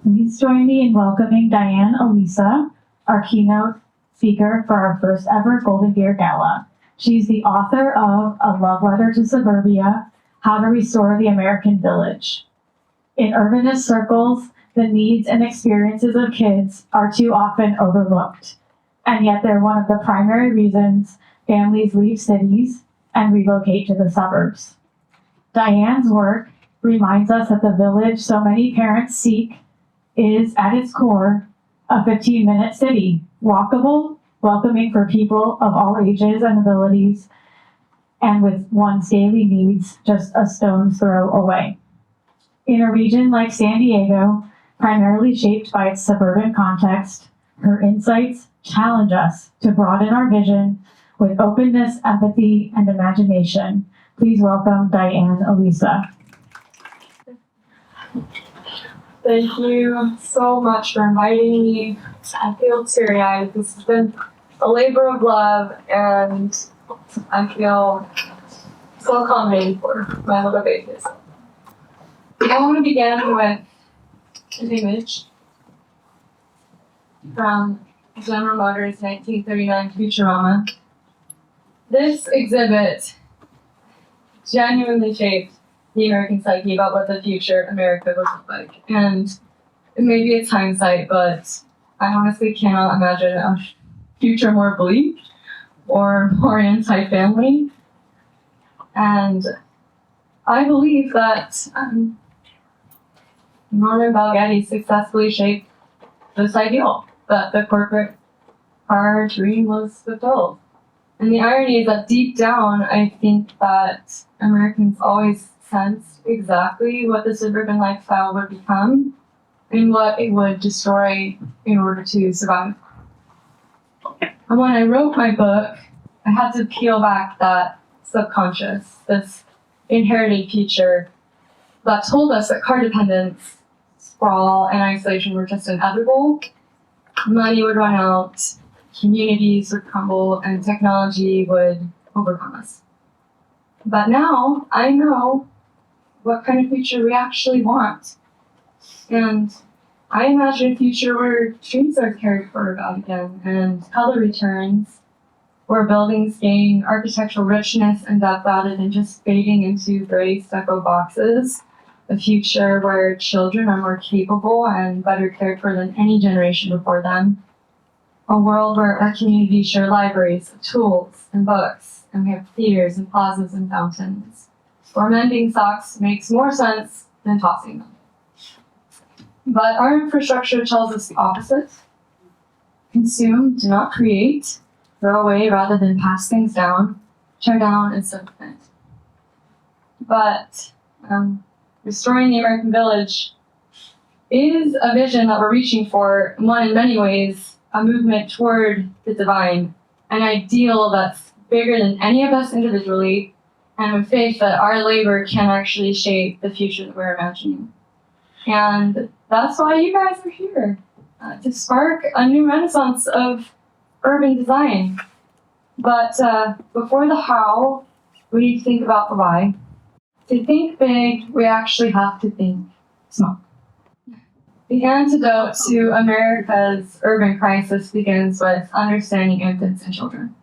Please join me in welcoming Diane Alisa, our keynote speaker for our first ever Golden Beer Gala. She's the author of A Love Letter to Suburbia, How to Restore the American Village. In urbanist circles, the needs and experiences of kids are too often overlooked, and yet they're one of the primary reasons families leave cities and relocate to the suburbs. Diane's work reminds us that the village so many parents seek is, at its core, a 15-minute city, walkable, welcoming for people of all ages and abilities, and with one's daily needs just a stone's throw away. In a region like San Diego, primarily shaped by its suburban context, her insights challenge us to broaden our vision with openness, empathy, and imagination. Please welcome Diane Alisa. Thank you so much for inviting me. I feel teary-eyed. This has been a labor of love, and I feel so accommodated for my little babies. I want to begin with an image from General Motors' 1939 Futurama. This exhibit genuinely shaped the American psyche about what the future America would look like. And maybe it's hindsight, but I honestly cannot imagine a future more bleak or more anti-family. And I believe that Norman Balgetti successfully shaped this ideal, that the corporate car dream was fulfilled. And the irony is that deep down, I think that Americans always sensed exactly what the suburban lifestyle would become and what it would destroy in order to survive. And when I wrote my book, I had to peel back that subconscious, this inherited future that told us that car dependence, sprawl, and isolation were just inevitable. Money would run out, communities would crumble, and technology would overcome us. But now I know what kind of future we actually want. And I imagine a future where trees are cared for about again, and color returns, where buildings gain architectural richness and depth rather than just fading into gray stucco boxes. A future where children are more capable and better cared for than any generation before them. A world where our communities share libraries of tools and books, and we have theaters and plazas and fountains, where mending socks makes more sense than tossing them. But our infrastructure tells us the opposite. Consume, do not create, throw away rather than pass things down, tear down and submit. But restoring the American village is a vision that we're reaching for, one in many ways, a movement toward the divine, an ideal that's bigger than any of us individually, and with faith that our labor can actually shape the future that we're imagining. And that's why you guys are here, to spark a new renaissance of urban design. But before the how, we need to think about the why. To think big, we actually have to think small. The antidote to America's urban crisis begins with understanding infants and children.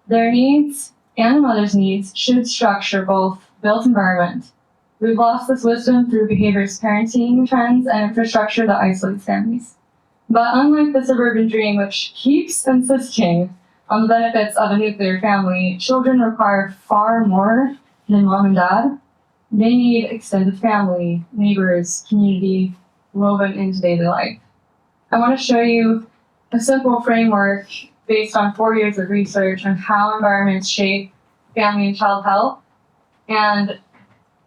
Their needs and the mother's needs should structure both built environment. We've lost this wisdom through behaviorist parenting trends and infrastructure that isolates families. But unlike the suburban dream, which keeps insisting on the benefits of a nuclear family, children require far more than mom and dad. They need extended family, neighbors, community, woven into daily life. I want to show you a simple framework based on 4 years of research on how environments shape family and child health. And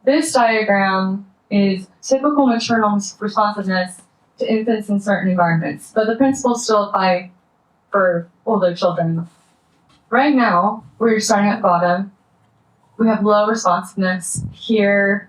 this diagram is typical maternal responsiveness to infants in certain environments, but the principles still apply for older children. Right now, we're starting at the bottom. We have low responsiveness. Here,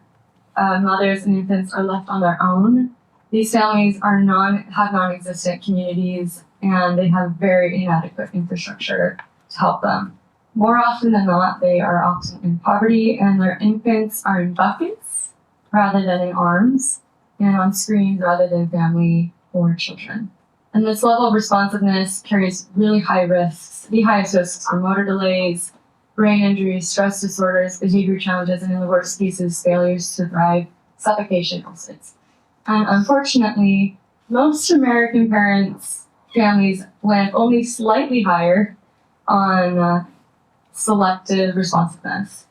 mothers and infants are left on their own. These families have non-existent communities, and they have very inadequate infrastructure to help them. More often than not, they are often in poverty, and their infants are in buckets rather than in arms. and on screens rather than family or children. And this level of responsiveness carries really high risks, the highest risks for motor delays, brain injuries, stress disorders, behavior challenges, and in the worst cases, failures to thrive, suffocation, ulcers. And unfortunately, most American families land only slightly higher on selective responsiveness.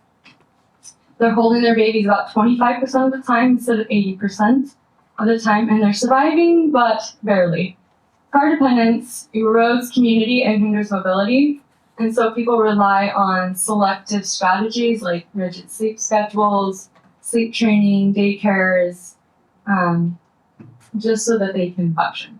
They're holding their babies about 25% of the time instead of 80% of the time, and they're surviving, but barely. Car dependence erodes community and hinders mobility, and so people rely on selective strategies like rigid sleep schedules, sleep training, daycares, just so that they can function.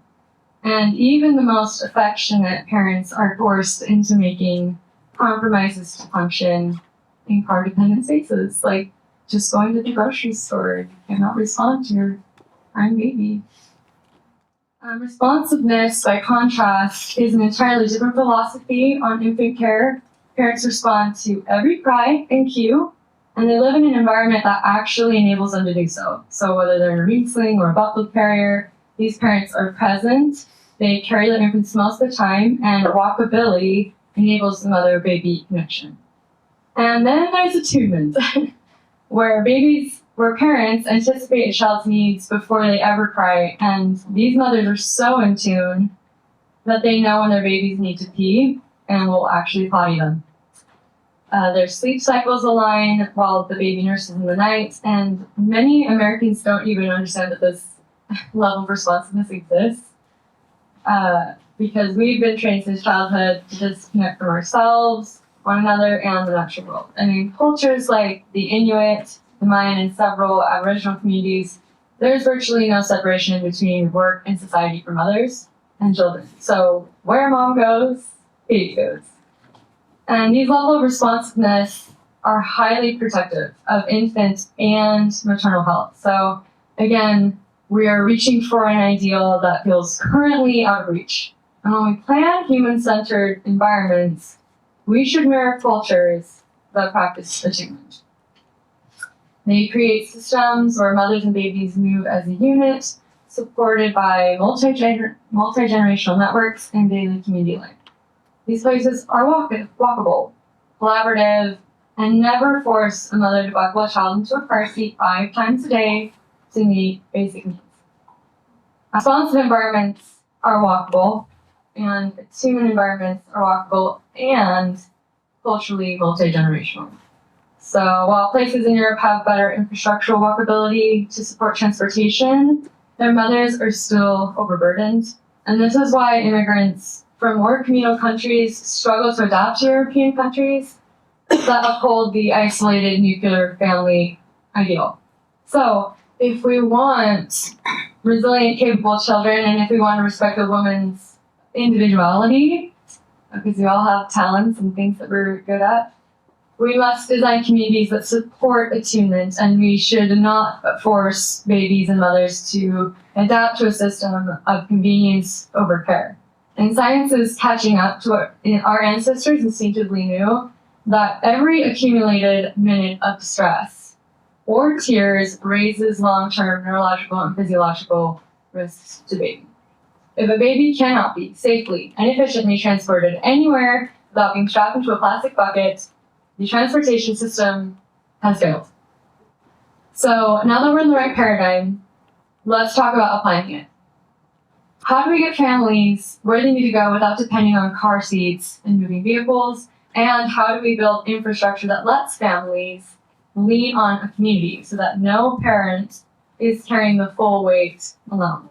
And even the most affectionate parents are forced into making compromises to function in car-dependent spaces, like just going to the grocery store. You cannot respond to your crying baby. Responsiveness, by contrast, is an entirely different philosophy on infant care. Parents respond to every cry and cue, and they live in an environment that actually enables them to do so. So whether they're in a reed sling or a buffalo carrier, these parents are present. They carry their infants most of the time, and walkability enables the mother-baby connection. And then there's attunement, where parents anticipate a child's needs before they ever cry, and these mothers are so in tune that they know when their babies need to pee and will actually potty them. Their sleep cycles align while the baby nurses in the night, and many Americans don't even understand that this level of responsiveness exists, because we've been trained since childhood to disconnect from ourselves, one another, and the natural world. And in cultures like the Inuit, the Mayan, and several Aboriginal communities, there's virtually no separation between work and society for mothers and children. So where mom goes, baby goes. And these levels of responsiveness are highly protective of infant and maternal health. So again, we are reaching for an ideal that feels currently out of reach. And when we plan human-centered environments, we should mirror cultures that practice attunement. They create systems where mothers and babies move as a unit, supported by multi-generational networks and daily community life. These places are walkable, collaborative, and never force a mother to buckle a child into a car seat 5 times a day to meet basic needs. Responsive environments are walkable, and attuned environments are walkable and culturally multi-generational. So while places in Europe have better infrastructural walkability to support transportation, their mothers are still overburdened. And this is why immigrants from more communal countries struggle to adapt to European countries that uphold the isolated nuclear family ideal. So if we want resilient, capable children, and if we want to respect a woman's individuality, because we all have talents and things that we're good at, we must design communities that support attunement, and we should not force babies and mothers to adapt to a system of convenience over care. And science is catching up to what our ancestors instinctively knew, that every accumulated minute of stress or tears raises long-term neurological and physiological risks to baby. If a baby cannot be safely and efficiently transported anywhere without being strapped into a plastic bucket, the transportation system has failed. So now that we're in the right paradigm, let's talk about applying it. How do we get families where they need to go without depending on car seats and moving vehicles? And how do we build infrastructure that lets families lean on a community so that no parent is carrying the full weight alone?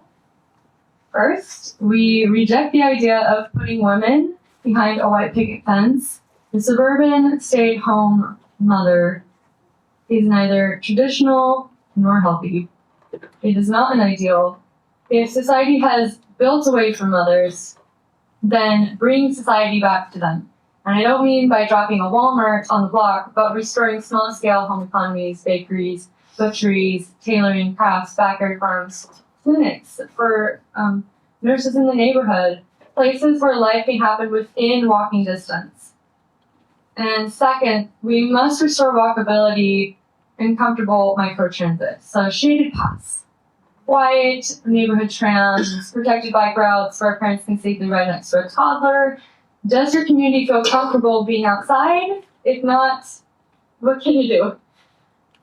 First, we reject the idea of putting women behind a white picket fence. The suburban stay-at-home mother is neither traditional nor healthy. It is not an ideal. If society has built away from mothers, then bring society back to them. And I don't mean by dropping a Walmart on the block, but restoring small-scale home economies, bakeries, butcheries, tailoring, crafts, backyard farms, clinics for nurses in the neighborhood, places where life can happen within walking distance. And second, we must restore walkability and comfortable microtransit, so shaded paths. quiet neighborhood trams, protected bike routes where parents can safely ride next to a toddler? Does your community feel comfortable being outside? If not, what can you do?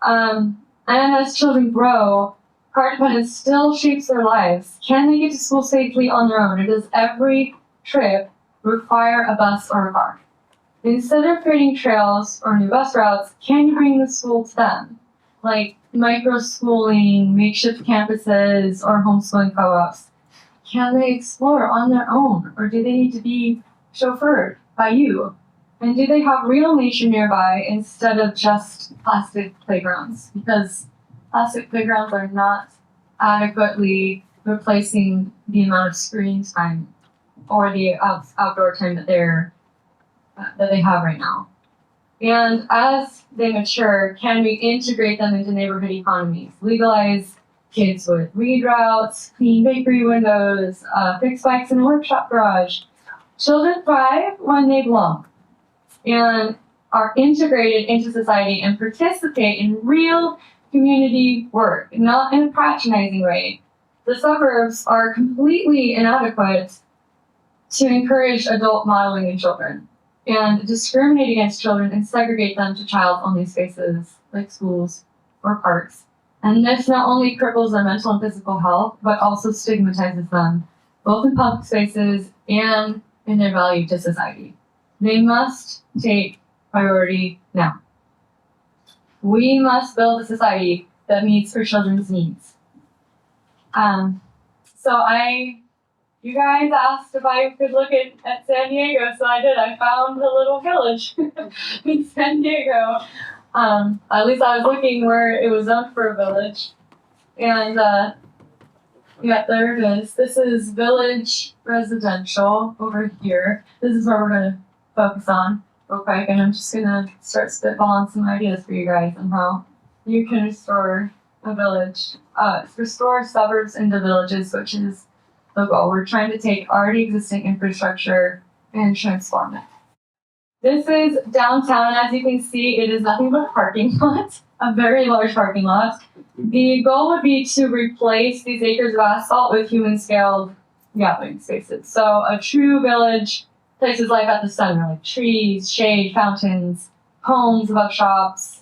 And as children grow, car dependence still shapes their lives. Can they get to school safely on their own, or does every trip require a bus or a car? Instead of creating trails or new bus routes, can you bring the school to them? Like micro-schooling, makeshift campuses, or homeschooling co-ops. Can they explore on their own, or do they need to be chauffeured by you? And do they have real nature nearby instead of just plastic playgrounds? Because plastic playgrounds are not adequately replacing the amount of screen time or the outdoor time that they have right now. And as they mature, can we integrate them into neighborhood economies? Legalize kids with weed routes, clean bakery windows, fix bikes in a workshop garage. Children thrive when they belong and are integrated into society and participate in real community work, not in a patronizing way. The suburbs are completely inadequate to encourage adult modeling in children and discriminate against children and segregate them to child-only spaces like schools or parks. And this not only cripples their mental and physical health, but also stigmatizes them, both in public spaces and in their value to society. They must take priority now. We must build a society that meets our children's needs. You guys asked if I could look at San Diego, so I did. I found a little village in San Diego. At least I was looking where it was zoned for a village. And yeah, there it is. This is Village Residential over here. This is where we're going to focus on real quick. And I'm just going to start spitballing some ideas for you guys on how you can restore a village. Restore suburbs into villages, which is the goal. We're trying to take already existing infrastructure and transform it. This is downtown, and as you can see, it is nothing but a parking lot, a very large parking lot. The goal would be to replace these acres of asphalt with human-scaled gathering spaces. So a true village places life at the center, like trees, shade, fountains, homes above shops,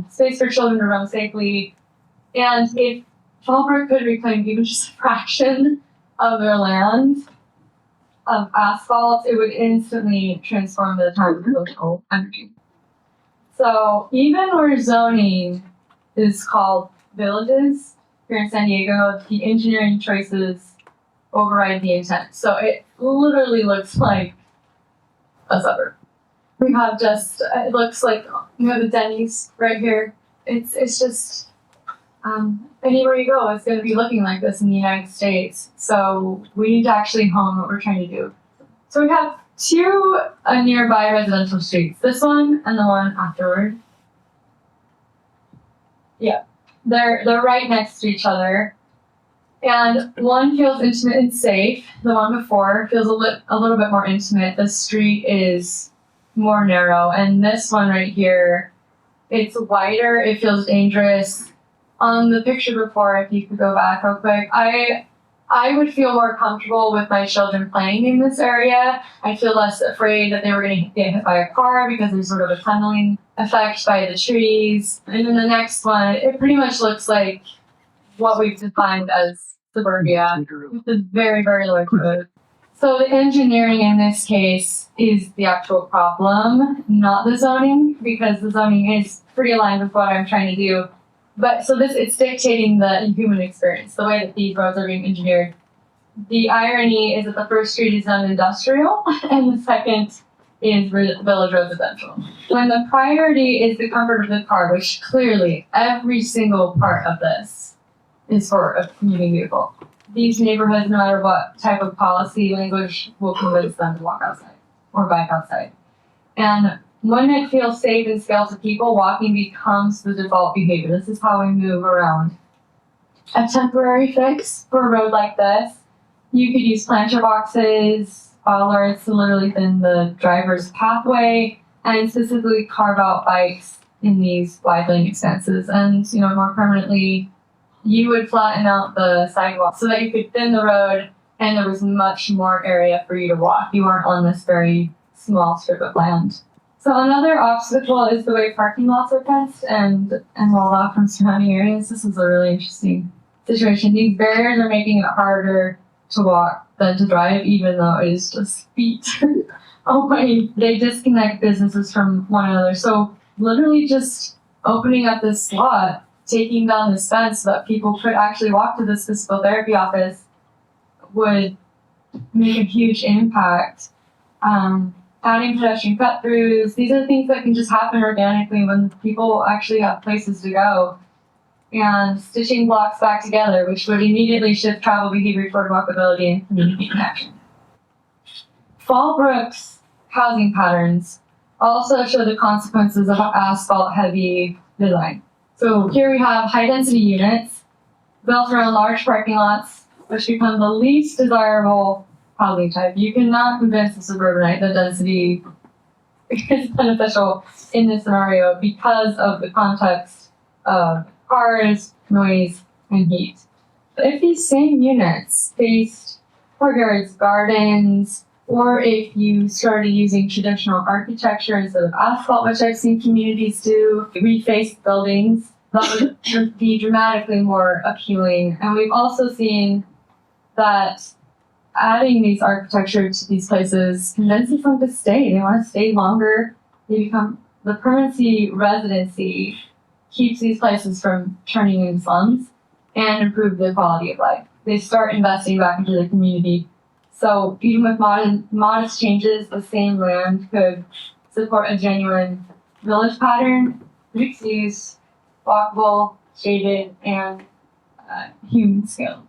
space for children to roam safely. And if Fallbrook could reclaim even just a fraction of their land of asphalt, it would instantly transform the town's social energy. So even where zoning is called villages here in San Diego, the engineering choices override the intent. So it literally looks like a suburb. We have it looks like we have the Denny's right here. It's just anywhere you go, it's going to be looking like this in the United States. So we need to actually hone what we're trying to do. So we have two nearby residential streets, this one and the one afterward. Yeah, they're right next to each other. And one feels intimate and safe. The one before feels a little bit more intimate. The street is more narrow. And this one right here, it's wider. It feels dangerous. On the picture before, if you could go back real quick, I would feel more comfortable with my children playing in this area. I feel less afraid that they were going to get hit by a car because there's sort of a tunneling effect by the trees. And then the next one, it pretty much looks like what we've defined as suburbia, with a very, very large road. So the engineering in this case is the actual problem, not the zoning, because the zoning is pretty aligned with what I'm trying to do. But so it's dictating the human experience, the way that these roads are being engineered. The irony is that the first street is zoned industrial and the second is village residential. When the priority is the comfort of the car, which clearly every single part of this is for a commuting vehicle. These neighborhoods, no matter what type of policy language, will convince them to walk outside or bike outside. And when it feels safe and scales to people, walking becomes the default behavior. This is how we move around. A temporary fix for a road like this, you could use planter boxes, bollards to literally thin the driver's pathway, and specifically carve out bikes in these wide lane expanses, and more permanently you would flatten out the sidewalk so that you could thin the road and there was much more area for you to walk. You weren't on this very small strip of land. So another obstacle is the way parking lots are fenced and walled off from surrounding areas. This is a really interesting situation. These barriers are making it harder to walk than to drive, even though it is just feet away. They disconnect businesses from one another. So literally just opening up this lot, taking down this fence so that people could actually walk to this physical therapy office would make a huge impact. Adding pedestrian cut-throughs, these are things that can just happen organically when people actually have places to go. And stitching blocks back together, which would immediately shift travel behavior toward walkability and community connection. Fallbrook's housing patterns also show the consequences of asphalt-heavy design. So here we have high-density units built around large parking lots, which become the least desirable housing type. You cannot convince a suburbanite that density is beneficial in this scenario because of the context of cars, noise, and heat. If these same units faced courtyards, gardens, or if you started using traditional architecture instead of asphalt, which I've seen communities do, refaced buildings, that would be dramatically more appealing. And we've also seen that adding these architecture to these places convinces them to stay. They want to stay longer. They become the permanency residency keeps these places from turning into slums and improve the quality of life. They start investing back into the community. So even with modest changes, the same land could support a genuine village pattern, mixed use, walkable, shaded, and human scale.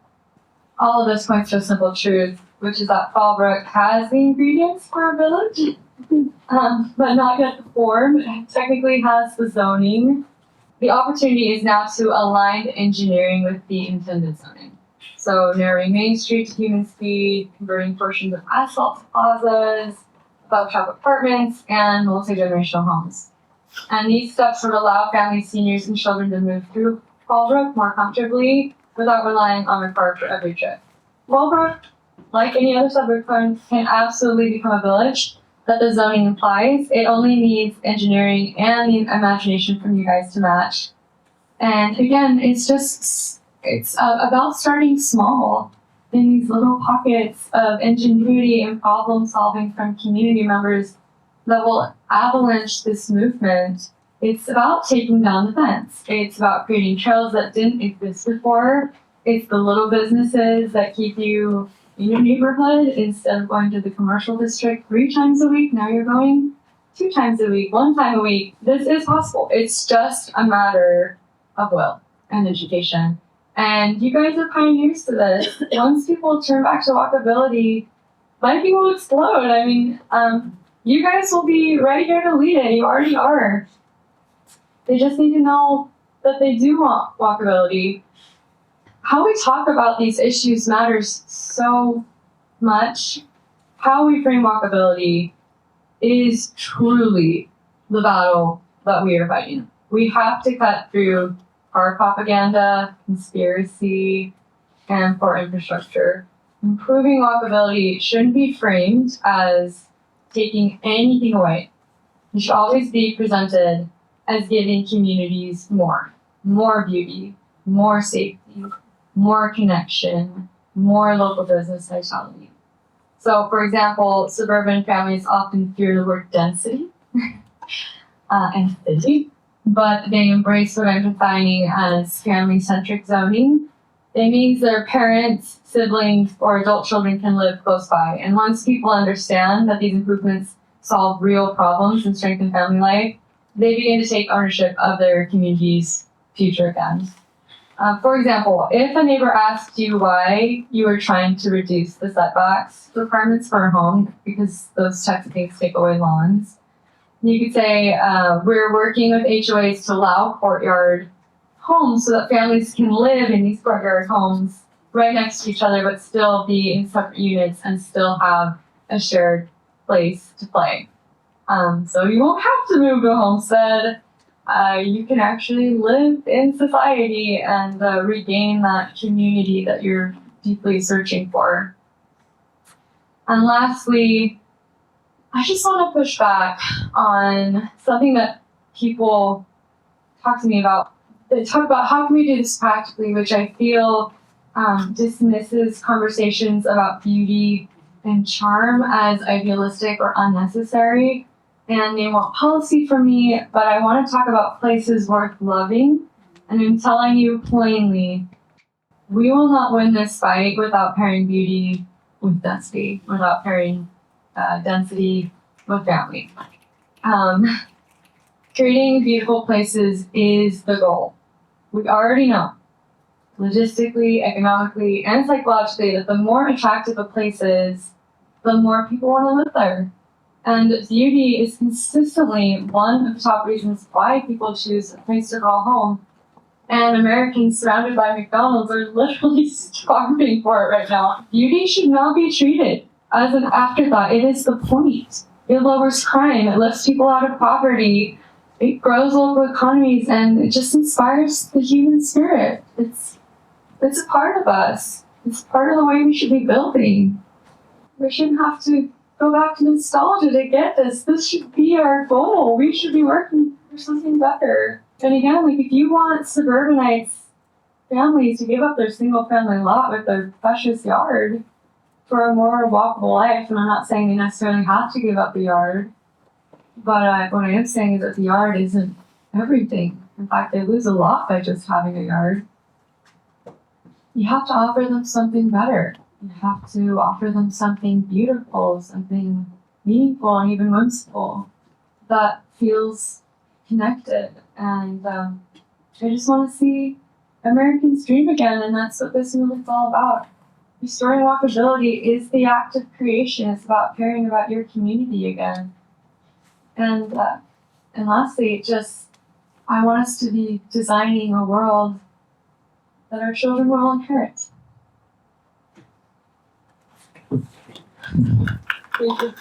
All of this points to a simple truth, which is that Fallbrook has the ingredients for a village, but not yet the form. It technically has the zoning. The opportunity is now to align engineering with the intended zoning. So narrowing Main Street to human speed, converting portions of asphalt to plazas, above-top apartments, and multi-generational homes. And these steps would allow families, seniors, and children to move through Fallbrook more comfortably without relying on a car for every trip. Fallbrook, like any other suburb, can absolutely become a village that the zoning implies. It only needs engineering and the imagination from you guys to match. And again, it's about starting small in these little pockets of ingenuity and problem solving from community members that will avalanche this movement. It's about taking down the fence. It's about creating trails that didn't exist before. It's the little businesses that keep you in your neighborhood instead of going to the commercial district 3 times a week. Now you're going 2 times a week, 1 time a week. This is possible. It's just a matter of will and education. And you guys are pioneers to this. Once people turn back to walkability, life will explode. I mean, you guys will be right here to lead it. You already are. They just need to know that they do want walkability. How we talk about these issues matters so much. How we frame walkability is truly the battle that we are fighting. We have to cut through our propaganda, conspiracy, and poor infrastructure. Improving walkability shouldn't be framed as taking anything away. It should always be presented as giving communities more beauty, more safety, more connection, more local business vitality. So, for example, suburban families often fear the word density and city, but they embrace what I'm defining as family-centric zoning. It means their parents, siblings, or adult children can live close by. And once people understand that these improvements solve real problems and strengthen family life, they begin to take ownership of their community's future again. For example, if a neighbor asked you why you were trying to reduce the setbacks requirements for a home, because those types of things take away lawns, you could say, we're working with HOAs to allow courtyard homes so that families can live in these courtyard homes right next to each other, but still be in separate units and still have a shared place to play. So you won't have to move to a homestead. you can actually live in society and regain that community that you're deeply searching for. And lastly, I just want to push back on something that people talk to me about. They talk about how can we do this practically, which I feel dismisses conversations about beauty and charm as idealistic or unnecessary. And they want policy from me, but I want to talk about places worth loving. And I'm telling you plainly, we will not win this fight without pairing beauty with density, without pairing density with family. Creating beautiful places is the goal. We already know, logistically, economically, and psychologically, that the more attractive a place is, the more people want to live there. And beauty is consistently one of the top reasons why people choose a place to call home. And Americans surrounded by McDonald's are literally starving for it right now. Beauty should not be treated as an afterthought. It is the point. It lowers crime. It lifts people out of poverty. It grows local economies, and it just inspires the human spirit. It's a part of us. It's part of the way we should be building. We shouldn't have to go back to nostalgia to get this. This should be our goal. We should be working for something better. And again, like if you want suburbanites, families to give up their single family lot with their precious yard for a more walkable life, and I'm not saying they necessarily have to give up the yard, but what I am saying is that the yard isn't everything. In fact, they lose a lot by just having a yard. You have to offer them something better. You have to offer them something beautiful, something meaningful, and even whimsical that feels connected. And I just want to see Americans dream again, and that's what this movement's all about. Restoring walkability is the act of creation. It's about caring about your community again. And lastly, I want us to be designing a world that our children will inherit. Thank you.